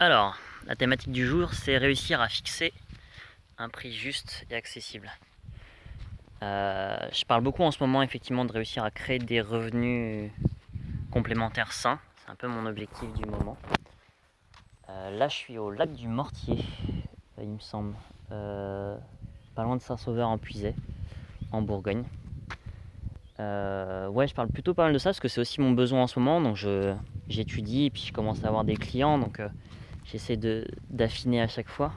Alors, la thématique du jour, c'est réussir à fixer un prix juste et accessible. Je parle beaucoup en ce moment effectivement de réussir à créer des revenus complémentaires sains. C'est un peu mon objectif du moment. Là, je suis au lac du Mortier, il me semble, pas loin de Saint-Sauveur-en-Puisaye, en Bourgogne. Ouais, je parle plutôt pas mal de ça parce que c'est aussi mon besoin en ce moment. Donc j'étudie et puis je commence à avoir des clients. Donc j'essaie d'affiner à chaque fois.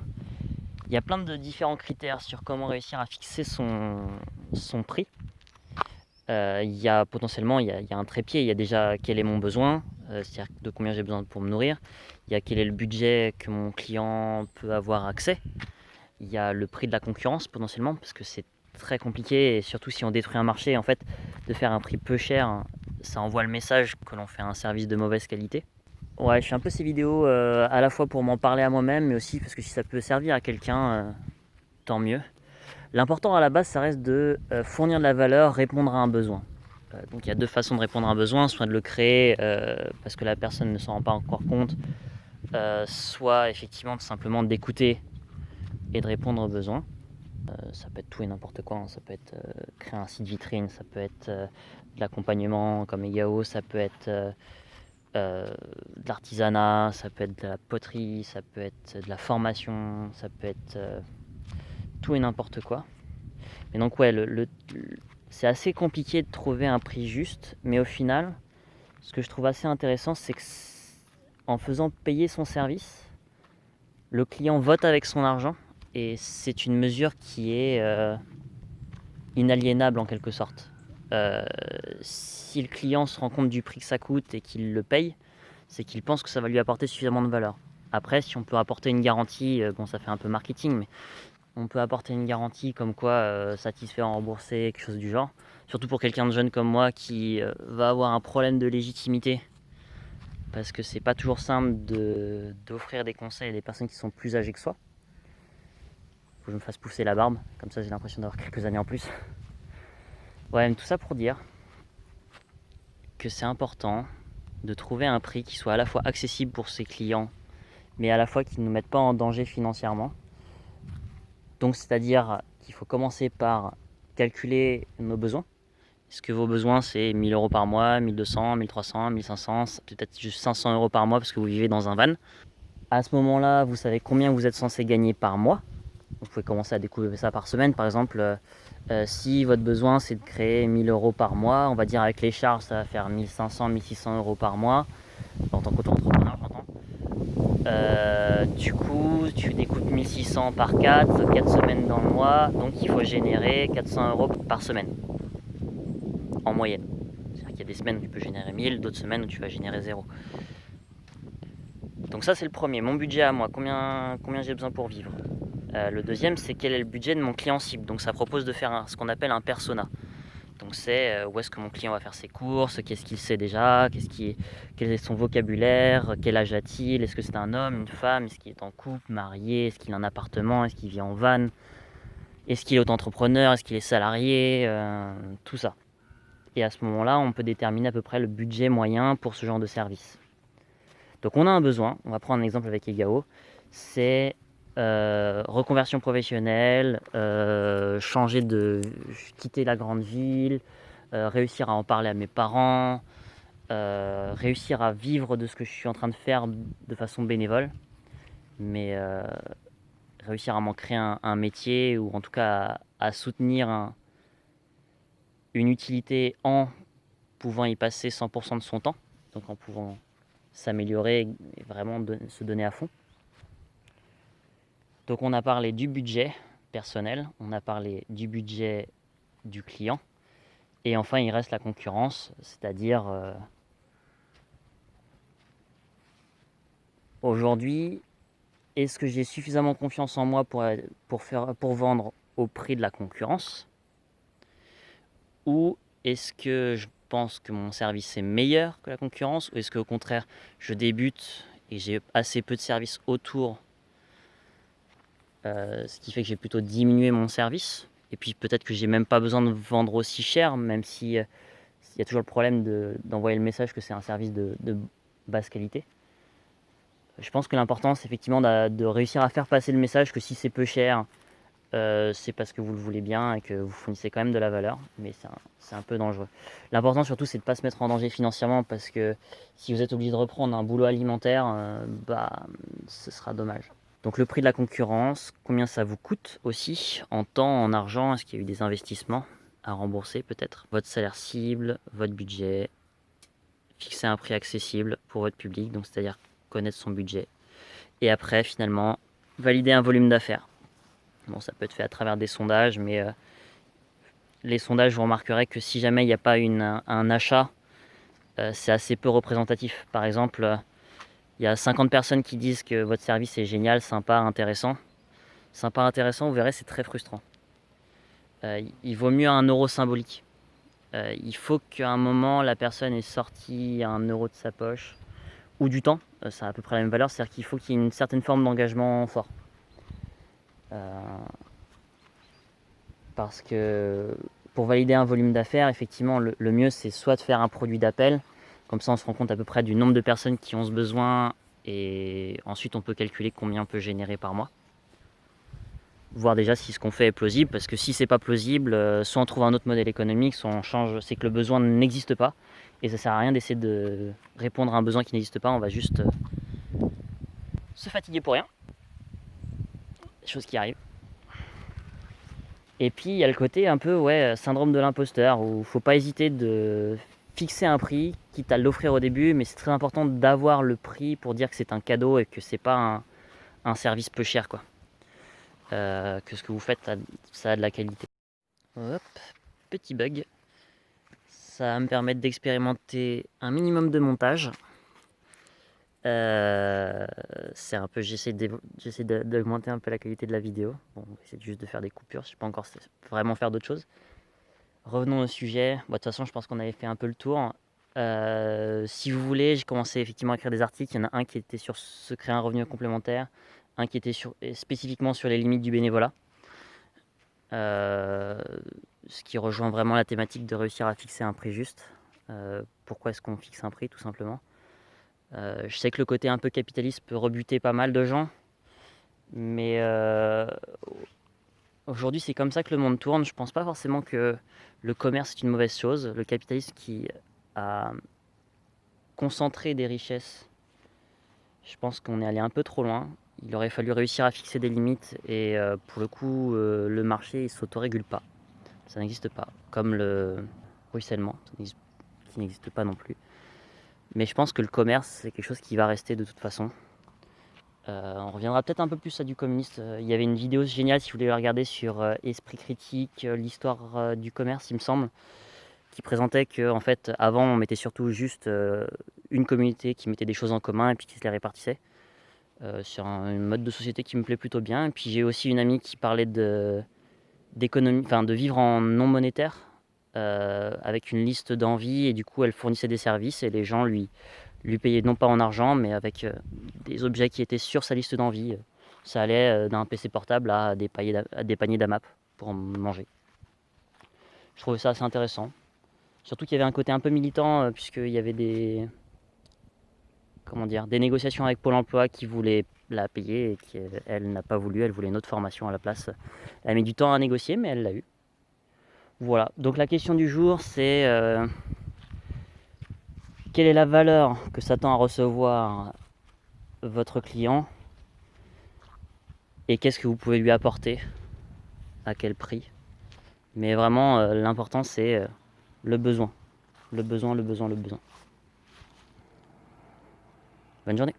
Il y a plein de différents critères sur comment réussir à fixer son prix. Il y a potentiellement il y a un trépied, il y a déjà quel est mon besoin, c'est-à-dire de combien j'ai besoin pour me nourrir. Il y a quel est le budget que mon client peut avoir accès. Il y a le prix de la concurrence potentiellement, parce que c'est très compliqué, et surtout si on détruit un marché, en fait, de faire un prix peu cher, ça envoie le message que l'on fait un service de mauvaise qualité. Ouais, je fais un peu ces vidéos à la fois pour m'en parler à moi-même, mais aussi parce que si ça peut servir à quelqu'un, tant mieux. L'important à la base, ça reste de fournir de la valeur, répondre à un besoin. Donc il y a deux façons de répondre à un besoin, soit de le créer parce que la personne ne s'en rend pas encore compte, soit effectivement simplement d'écouter et de répondre aux besoins. Ça peut être tout et n'importe quoi, hein. Ça peut être créer un site vitrine, ça peut être de l'accompagnement comme Egao, ça peut être de l'artisanat, ça peut être de la poterie, ça peut être de la formation, ça peut être tout et n'importe quoi. Mais donc ouais, c'est assez compliqué de trouver un prix juste, mais au final, ce que je trouve assez intéressant, c'est que en faisant payer son service, le client vote avec son argent, et c'est une mesure qui est inaliénable en quelque sorte. Si le client se rend compte du prix que ça coûte et qu'il le paye, c'est qu'il pense que ça va lui apporter suffisamment de valeur. Après, si on peut apporter une garantie, bon ça fait un peu marketing, mais on peut apporter une garantie comme quoi satisfait en remboursé, quelque chose du genre. Surtout pour quelqu'un de jeune comme moi qui va avoir un problème de légitimité. Parce que c'est pas toujours simple d'offrir des conseils à des personnes qui sont plus âgées que soi. Faut que je me fasse pousser la barbe, comme ça j'ai l'impression d'avoir quelques années en plus. Ouais, mais tout ça pour dire que c'est important de trouver un prix qui soit à la fois accessible pour ses clients, mais à la fois qui ne nous mette pas en danger financièrement. Donc c'est-à-dire qu'il faut commencer par calculer nos besoins. Est-ce que vos besoins c'est 1000 euros par mois, 1200, 1300, 1500, peut-être juste 500 euros par mois parce que vous vivez dans un van. À ce moment-là, vous savez combien vous êtes censé gagner par mois. Vous pouvez commencer à découvrir ça par semaine. Par exemple, si votre besoin c'est de créer 1000 euros par mois, on va dire avec les charges ça va faire 1500, 1600 euros par mois. En tant qu'auto-entrepreneur, j'entends. Du coup, tu découpes 1600 par 4 semaines dans le mois, donc il faut générer 400 euros par semaine, en moyenne. C'est-à-dire qu'il y a des semaines où tu peux générer 1000, d'autres semaines où tu vas générer 0. Donc ça c'est le premier, mon budget à moi, combien j'ai besoin pour vivre. Le deuxième c'est quel est le budget de mon client cible, donc ça propose de faire ce qu'on appelle un persona. Donc c'est où est-ce que mon client va faire ses courses, qu'est-ce qu'il sait déjà, quel est son vocabulaire, quel âge a-t-il, est-ce que c'est un homme, une femme, est-ce qu'il est en couple, marié, est-ce qu'il a un appartement, est-ce qu'il vit en van, est-ce qu'il est auto-entrepreneur, est-ce qu'il est salarié, tout ça. Et à ce moment-là, on peut déterminer à peu près le budget moyen pour ce genre de service. Donc on a un besoin, on va prendre un exemple avec Egao, c'est reconversion professionnelle, quitter la grande ville, réussir à en parler à mes parents, réussir à vivre de ce que je suis en train de faire de façon bénévole, mais réussir à m'en créer un métier ou en tout cas à soutenir une utilité en pouvant y passer 100% de son temps, donc en pouvant s'améliorer et vraiment se donner à fond. Donc on a parlé du budget personnel, on a parlé du budget du client, et enfin il reste la concurrence, c'est-à-dire aujourd'hui, est-ce que j'ai suffisamment confiance en moi pour vendre au prix de la concurrence, ou est-ce que je pense que mon service est meilleur que la concurrence, ou est-ce qu'au contraire je débute et j'ai assez peu de services autour, ce qui fait que j'ai plutôt diminué mon service. Et puis peut-être que j'ai même pas besoin de vendre aussi cher, même si il y a toujours le problème d'envoyer le message que c'est un service de basse qualité. Je pense que l'important, c'est effectivement de réussir à faire passer le message que si c'est peu cher, c'est parce que vous le voulez bien et que vous fournissez quand même de la valeur, mais c'est un peu dangereux. L'important surtout, c'est de ne pas se mettre en danger financièrement, parce que si vous êtes obligé de reprendre un boulot alimentaire, ce sera dommage. Donc le prix de la concurrence, combien ça vous coûte aussi, en temps, en argent, est-ce qu'il y a eu des investissements à rembourser peut-être? Votre salaire cible, votre budget, fixer un prix accessible pour votre public, donc c'est-à-dire connaître son budget. Et après, finalement, valider un volume d'affaires. Bon, ça peut être fait à travers des sondages, mais les sondages, vous remarquerez que si jamais il n'y a pas un achat, c'est assez peu représentatif. Par exemple, il y a 50 personnes qui disent que votre service est génial, sympa, intéressant. Sympa, intéressant, vous verrez, c'est très frustrant. Il vaut mieux un euro symbolique. Il faut qu'à un moment, la personne ait sorti un euro de sa poche, ou du temps, ça a à peu près la même valeur, c'est-à-dire qu'il faut qu'il y ait une certaine forme d'engagement fort. Parce que pour valider un volume d'affaires, effectivement, le mieux, c'est soit de faire un produit d'appel, comme ça on se rend compte à peu près du nombre de personnes qui ont ce besoin, et ensuite on peut calculer combien on peut générer par mois. Voir déjà si ce qu'on fait est plausible, parce que si c'est pas plausible, soit on trouve un autre modèle économique, soit on change, c'est que le besoin n'existe pas, et ça sert à rien d'essayer de répondre à un besoin qui n'existe pas, on va juste se fatiguer pour rien, des choses qui arrivent. Et puis il y a le côté un peu syndrome de l'imposteur, où faut pas hésiter de fixer un prix, quitte à l'offrir au début, mais c'est très important d'avoir le prix pour dire que c'est un cadeau et que c'est pas un service peu cher, quoi. Que ce que vous faites, ça a de la qualité. Hop, petit bug. Ça va me permettre d'expérimenter un minimum de montage. C'est un peu, j'essaie d'augmenter un peu la qualité de la vidéo. Bon, c'est juste de faire des coupures, je ne sais pas encore vraiment faire d'autres choses. Revenons au sujet. Bon, de toute façon, je pense qu'on avait fait un peu le tour. Si vous voulez, j'ai commencé effectivement à écrire des articles. Il y en a un qui était sur se créer un revenu complémentaire, un qui était spécifiquement sur les limites du bénévolat. Ce qui rejoint vraiment la thématique de réussir à fixer un prix juste. Pourquoi est-ce qu'on fixe un prix, tout simplement? Je sais que le côté un peu capitaliste peut rebuter pas mal de gens, mais aujourd'hui c'est comme ça que le monde tourne. Je pense pas forcément que le commerce est une mauvaise chose. Le capitalisme qui a concentré des richesses, je pense qu'on est allé un peu trop loin. Il aurait fallu réussir à fixer des limites, et pour le coup le marché il s'autorégule pas. Ça n'existe pas. Comme le ruissellement, qui n'existe pas non plus. Mais je pense que le commerce, c'est quelque chose qui va rester de toute façon. On reviendra peut-être un peu plus à du communiste. Il y avait une vidéo géniale, si vous voulez la regarder, sur Esprit Critique, l'histoire du commerce, il me semble, qui présentait que, en fait, avant, on mettait surtout juste une communauté qui mettait des choses en commun et puis qui se les répartissait. Sur un mode de société qui me plaît plutôt bien. Et puis j'ai aussi une amie qui parlait d'économie, enfin de vivre en non monétaire, avec une liste d'envies, et du coup elle fournissait des services et les gens lui payaient non pas en argent mais avec des objets qui étaient sur sa liste d'envies. Ça allait d'un PC portable à des paniers d'AMAP pour en manger. Je trouvais ça assez intéressant. Surtout qu'il y avait un côté un peu militant, puisqu'il y avait des négociations avec Pôle emploi qui voulait la payer et qu'elle n'a pas voulu, elle voulait une autre formation à la place. Elle a mis du temps à négocier, mais elle l'a eu. Voilà, donc la question du jour, c'est quelle est la valeur que s'attend à recevoir votre client, et qu'est-ce que vous pouvez lui apporter, à quel prix. Mais vraiment, l'important, c'est le besoin. Le besoin, le besoin, le besoin. Bonne journée.